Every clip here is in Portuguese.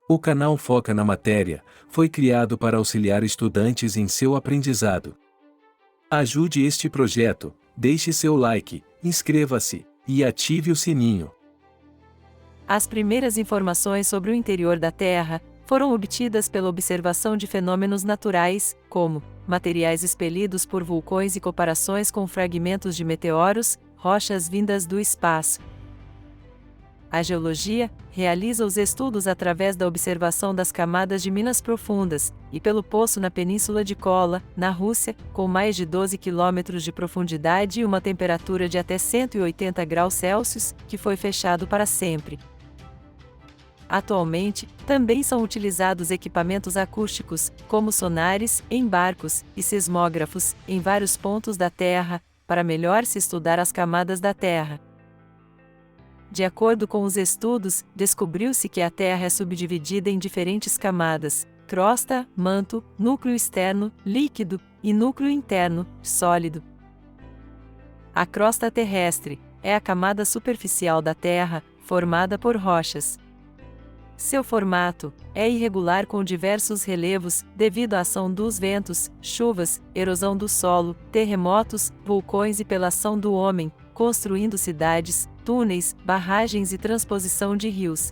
O canal Foca na Matéria foi criado para auxiliar estudantes em seu aprendizado. Ajude este projeto, deixe seu like, inscreva-se e ative o sininho. As primeiras informações sobre o interior da Terra foram obtidas pela observação de fenômenos naturais, como materiais expelidos por vulcões e comparações com fragmentos de meteoros, rochas vindas do espaço. A geologia realiza os estudos através da observação das camadas de minas profundas, e pelo poço na Península de Kola, na Rússia, com mais de 12 quilômetros de profundidade e uma temperatura de até 180 graus Celsius, que foi fechado para sempre. Atualmente, também são utilizados equipamentos acústicos, como sonares, em barcos, e sismógrafos, em vários pontos da Terra, para melhor se estudar as camadas da Terra. De acordo com os estudos, descobriu-se que a Terra é subdividida em diferentes camadas: crosta, manto, núcleo externo, líquido, e núcleo interno, sólido. A crosta terrestre é a camada superficial da Terra, formada por rochas. Seu formato é irregular com diversos relevos, devido à ação dos ventos, chuvas, erosão do solo, terremotos, vulcões e pela ação do homem, construindo cidades, túneis, barragens e transposição de rios.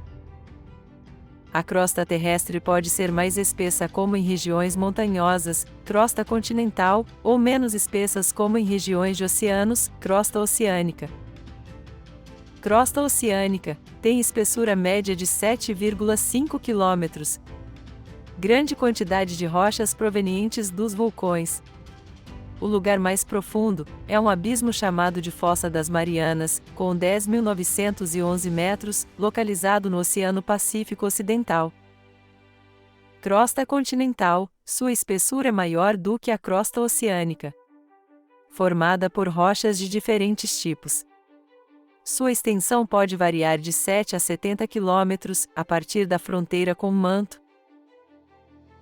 A crosta terrestre pode ser mais espessa como em regiões montanhosas, crosta continental, ou menos espessas como em regiões de oceanos, crosta oceânica. Crosta oceânica tem espessura média de 7,5 km. Grande quantidade de rochas provenientes dos vulcões. O lugar mais profundo é um abismo chamado de Fossa das Marianas, com 10.911 metros, localizado no Oceano Pacífico Ocidental. Crosta continental, sua espessura é maior do que a crosta oceânica. Formada por rochas de diferentes tipos. Sua extensão pode variar de 7 a 70 km, a partir da fronteira com o manto.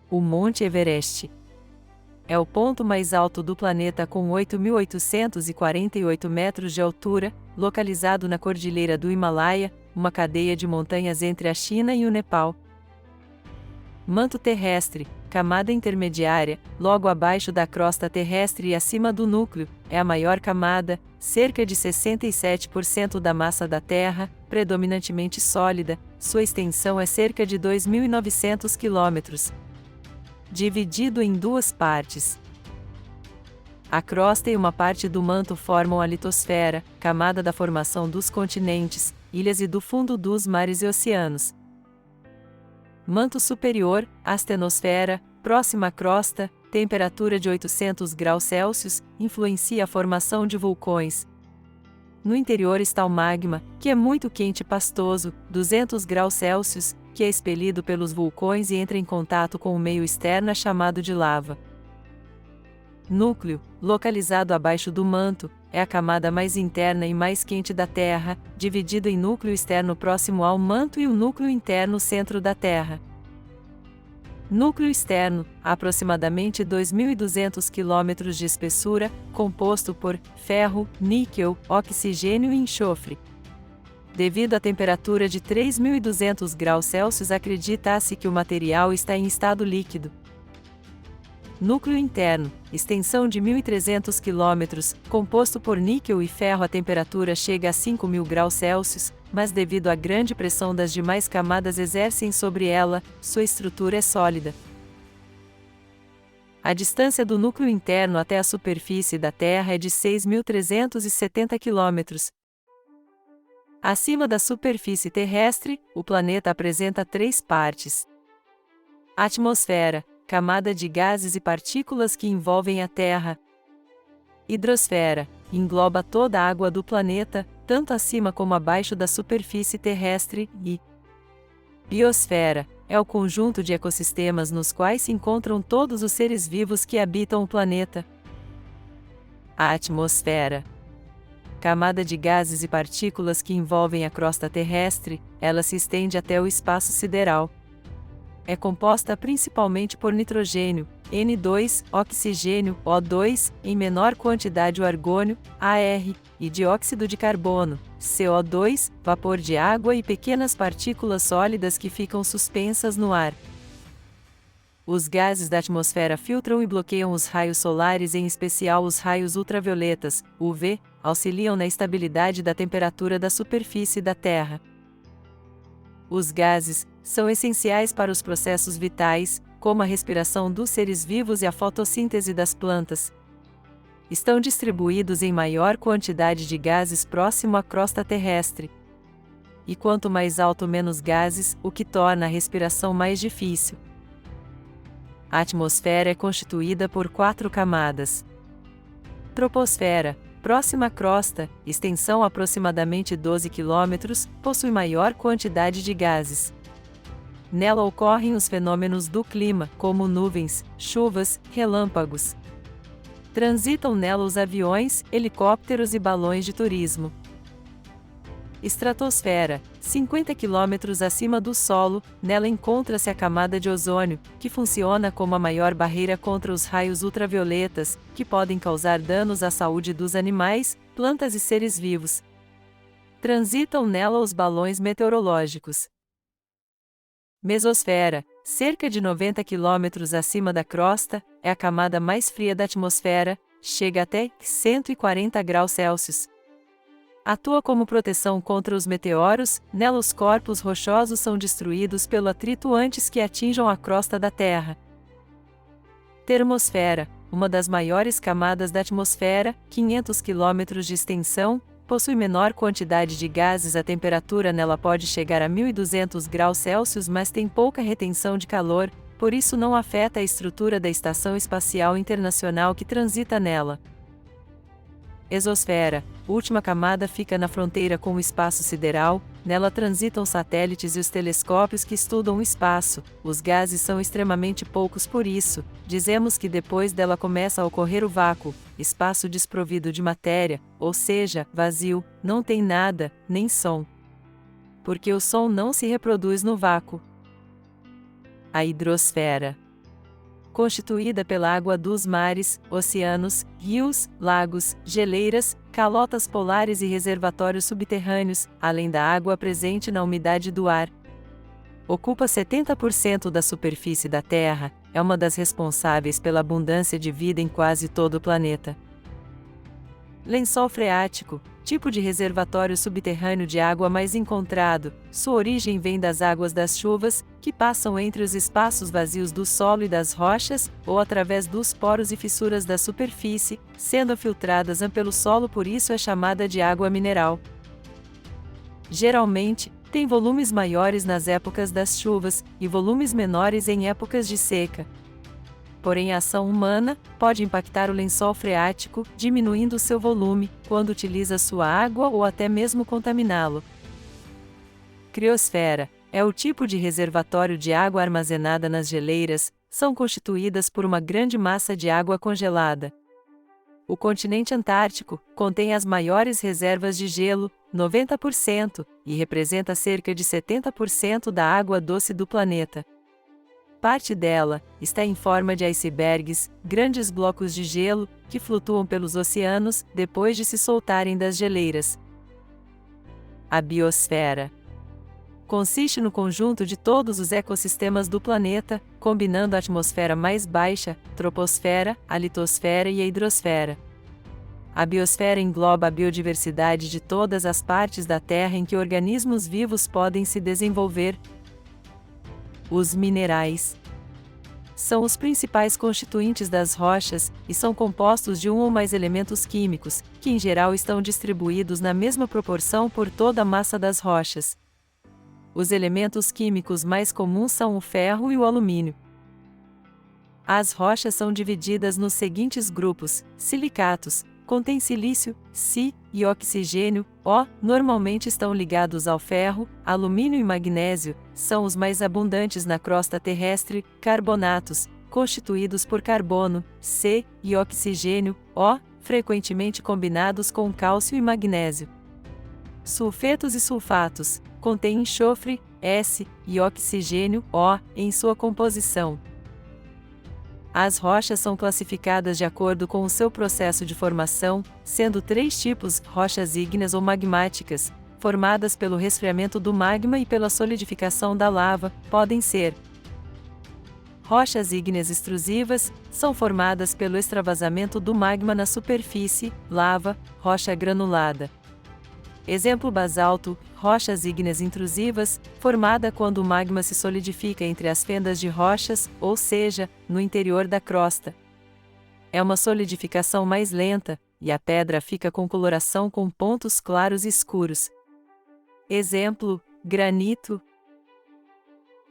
O Monte Everest é o ponto mais alto do planeta com 8.848 metros de altura, localizado na Cordilheira do Himalaia, uma cadeia de montanhas entre a China e o Nepal. Manto terrestre, camada intermediária, logo abaixo da crosta terrestre e acima do núcleo, é a maior camada, cerca de 67% da massa da Terra, predominantemente sólida, sua extensão é cerca de 2.900 km. Dividido em duas partes. A crosta e uma parte do manto formam a litosfera, camada da formação dos continentes, ilhas e do fundo dos mares e oceanos. Manto superior, astenosfera, próxima à crosta, temperatura de 800 graus Celsius, influencia a formação de vulcões. No interior está o magma, que é muito quente e pastoso, 200 graus Celsius, que é expelido pelos vulcões e entra em contato com o meio externo chamado de lava. Núcleo, localizado abaixo do manto, é a camada mais interna e mais quente da Terra, dividido em núcleo externo próximo ao manto e o núcleo interno centro da Terra. Núcleo externo, aproximadamente 2.200 km de espessura, composto por ferro, níquel, oxigênio e enxofre. Devido à temperatura de 3.200 graus Celsius, acredita-se que o material está em estado líquido. Núcleo interno, extensão de 1.300 km, composto por níquel e ferro. A temperatura chega a 5.000 graus Celsius, mas devido à grande pressão das demais camadas exercem sobre ela, sua estrutura é sólida. A distância do núcleo interno até a superfície da Terra é de 6.370 km. Acima da superfície terrestre, o planeta apresenta três partes. Atmosfera, camada de gases e partículas que envolvem a Terra. Hidrosfera, engloba toda a água do planeta, tanto acima como abaixo da superfície terrestre, e biosfera, é o conjunto de ecossistemas nos quais se encontram todos os seres vivos que habitam o planeta. A atmosfera, camada de gases e partículas que envolvem a crosta terrestre, ela se estende até o espaço sideral. é composta principalmente por nitrogênio, N2, oxigênio, O2, em menor quantidade o argônio, Ar, e dióxido de carbono, CO2, vapor de água e pequenas partículas sólidas que ficam suspensas no ar. Os gases da atmosfera filtram e bloqueiam os raios solares, em especial os raios ultravioletas, UV, auxiliam na estabilidade da temperatura da superfície da Terra. Os gases são essenciais para os processos vitais, como a respiração dos seres vivos e a fotossíntese das plantas. Estão distribuídos em maior quantidade de gases próximo à crosta terrestre. E quanto mais alto, menos gases, o que torna a respiração mais difícil. A atmosfera é constituída por 4 camadas. Troposfera, próxima à crosta, extensão aproximadamente 12 km, possui maior quantidade de gases. Nela ocorrem os fenômenos do clima, como nuvens, chuvas, relâmpagos. Transitam nela os aviões, helicópteros e balões de turismo. Estratosfera, 50 km acima do solo, nela encontra-se a camada de ozônio, que funciona como a maior barreira contra os raios ultravioletas, que podem causar danos à saúde dos animais, plantas e seres vivos. Transitam nela os balões meteorológicos. Mesosfera, cerca de 90 km acima da crosta, é a camada mais fria da atmosfera, chega até 140 graus Celsius. Atua como proteção contra os meteoros, nela os corpos rochosos são destruídos pelo atrito antes que atinjam a crosta da Terra. Termosfera, uma das maiores camadas da atmosfera, 500 km de extensão, possui menor quantidade de gases. A temperatura nela pode chegar a 1200 graus Celsius, mas tem pouca retenção de calor, por isso não afeta a estrutura da Estação Espacial Internacional que transita nela. Exosfera, última camada, fica na fronteira com o espaço sideral, nela transitam satélites e os telescópios que estudam o espaço. Os gases são extremamente poucos, por isso, dizemos que depois dela começa a ocorrer o vácuo, espaço desprovido de matéria, ou seja, vazio, não tem nada, nem som. Porque o som não se reproduz no vácuo. A hidrosfera, constituída pela água dos mares, oceanos, rios, lagos, geleiras, calotas polares e reservatórios subterrâneos, além da água presente na umidade do ar. Ocupa 70% da superfície da Terra, é uma das responsáveis pela abundância de vida em quase todo o planeta. Lençol freático, tipo de reservatório subterrâneo de água mais encontrado, sua origem vem das águas das chuvas, que passam entre os espaços vazios do solo e das rochas, ou através dos poros e fissuras da superfície, sendo filtradas pelo solo, por isso é chamada de água mineral. Geralmente, tem volumes maiores nas épocas das chuvas, e volumes menores em épocas de seca. Porém, a ação humana pode impactar o lençol freático, diminuindo seu volume, quando utiliza sua água ou até mesmo contaminá-lo. Criosfera é o tipo de reservatório de água armazenada nas geleiras, são constituídas por uma grande massa de água congelada. O continente antártico contém as maiores reservas de gelo, 90%, e representa cerca de 70% da água doce do planeta. Parte dela está em forma de icebergs, grandes blocos de gelo, que flutuam pelos oceanos, depois de se soltarem das geleiras. A biosfera consiste no conjunto de todos os ecossistemas do planeta, combinando a atmosfera mais baixa, troposfera, a litosfera e a hidrosfera. A biosfera engloba a biodiversidade de todas as partes da Terra em que organismos vivos podem se desenvolver. Os minerais são os principais constituintes das rochas, e são compostos de um ou mais elementos químicos, que em geral estão distribuídos na mesma proporção por toda a massa das rochas. Os elementos químicos mais comuns são o ferro e o alumínio. As rochas são divididas nos seguintes grupos: silicatos, contém silício, Si, e oxigênio, O, normalmente estão ligados ao ferro, alumínio e magnésio, são os mais abundantes na crosta terrestre. Carbonatos, constituídos por carbono, C, e oxigênio, O, frequentemente combinados com cálcio e magnésio. Sulfetos e sulfatos, contém enxofre, S, e oxigênio, O, em sua composição. As rochas são classificadas de acordo com o seu processo de formação, sendo 3 tipos: rochas ígneas ou magmáticas, formadas pelo resfriamento do magma e pela solidificação da lava, podem ser. Rochas ígneas extrusivas, são formadas pelo extravasamento do magma na superfície, lava, rocha granulada. Exemplo: basalto, rochas ígneas intrusivas, formada quando o magma se solidifica entre as fendas de rochas, ou seja, no interior da crosta. É uma solidificação mais lenta, e a pedra fica com coloração com pontos claros e escuros. Exemplo: granito.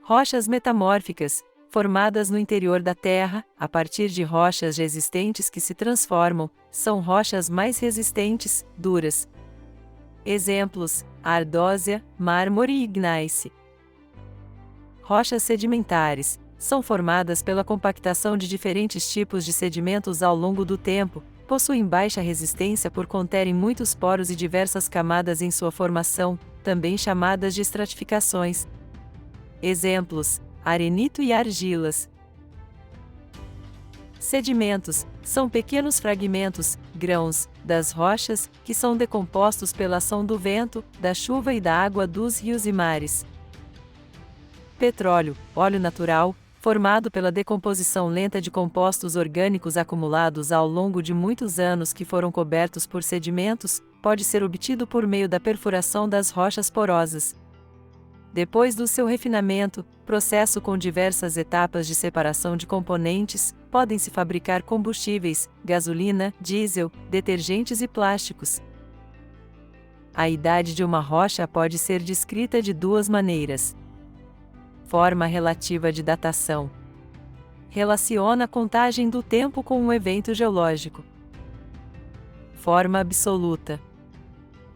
Rochas metamórficas, formadas no interior da Terra, a partir de rochas já existentes que se transformam, são rochas mais resistentes, duras. Exemplos: ardósia, mármore e gneiss. Rochas sedimentares, são formadas pela compactação de diferentes tipos de sedimentos ao longo do tempo, possuem baixa resistência por conterem muitos poros e diversas camadas em sua formação, também chamadas de estratificações. Exemplos: arenito e argilas. Sedimentos, são pequenos fragmentos, grãos, das rochas, que são decompostos pela ação do vento, da chuva e da água dos rios e mares. Petróleo, óleo natural, formado pela decomposição lenta de compostos orgânicos acumulados ao longo de muitos anos que foram cobertos por sedimentos, pode ser obtido por meio da perfuração das rochas porosas. Depois do seu refinamento, processo com diversas etapas de separação de componentes, podem-se fabricar combustíveis, gasolina, diesel, detergentes e plásticos. A idade de uma rocha pode ser descrita de 2 maneiras. Forma relativa de datação. Relaciona a contagem do tempo com um evento geológico. Forma absoluta.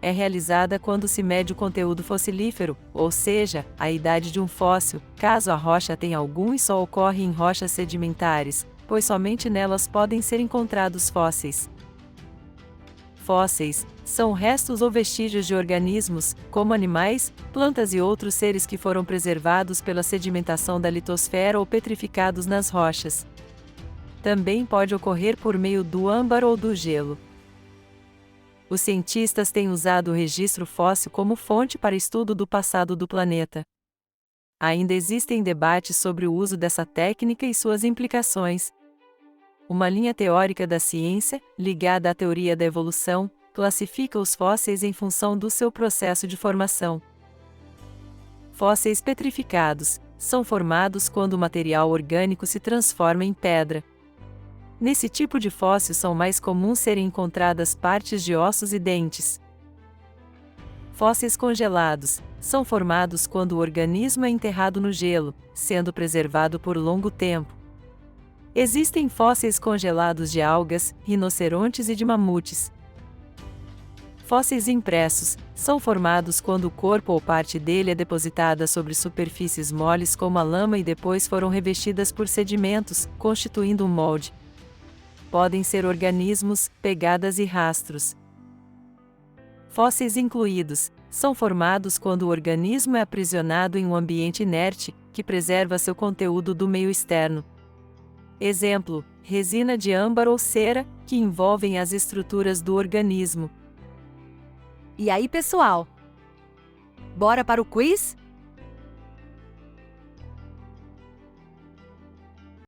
É realizada quando se mede o conteúdo fossilífero, ou seja, a idade de um fóssil, caso a rocha tenha algum, e só ocorre em rochas sedimentares, pois somente nelas podem ser encontrados fósseis. Fósseis são restos ou vestígios de organismos, como animais, plantas e outros seres que foram preservados pela sedimentação da litosfera ou petrificados nas rochas. Também pode ocorrer por meio do âmbar ou do gelo. Os cientistas têm usado o registro fóssil como fonte para estudo do passado do planeta. Ainda existem debates sobre o uso dessa técnica e suas implicações. Uma linha teórica da ciência, ligada à teoria da evolução, classifica os fósseis em função do seu processo de formação. Fósseis petrificados são formados quando o material orgânico se transforma em pedra. Nesse tipo de fóssil são mais comuns serem encontradas partes de ossos e dentes. Fósseis congelados são formados quando o organismo é enterrado no gelo, sendo preservado por longo tempo. Existem fósseis congelados de algas, rinocerontes e de mamutes. Fósseis impressos são formados quando o corpo ou parte dele é depositada sobre superfícies moles como a lama e depois foram revestidas por sedimentos, constituindo um molde. Podem ser organismos, pegadas e rastros. Fósseis incluídos são formados quando o organismo é aprisionado em um ambiente inerte, que preserva seu conteúdo do meio externo. Exemplo: resina de âmbar ou cera, que envolvem as estruturas do organismo. E aí, pessoal? Bora para o quiz?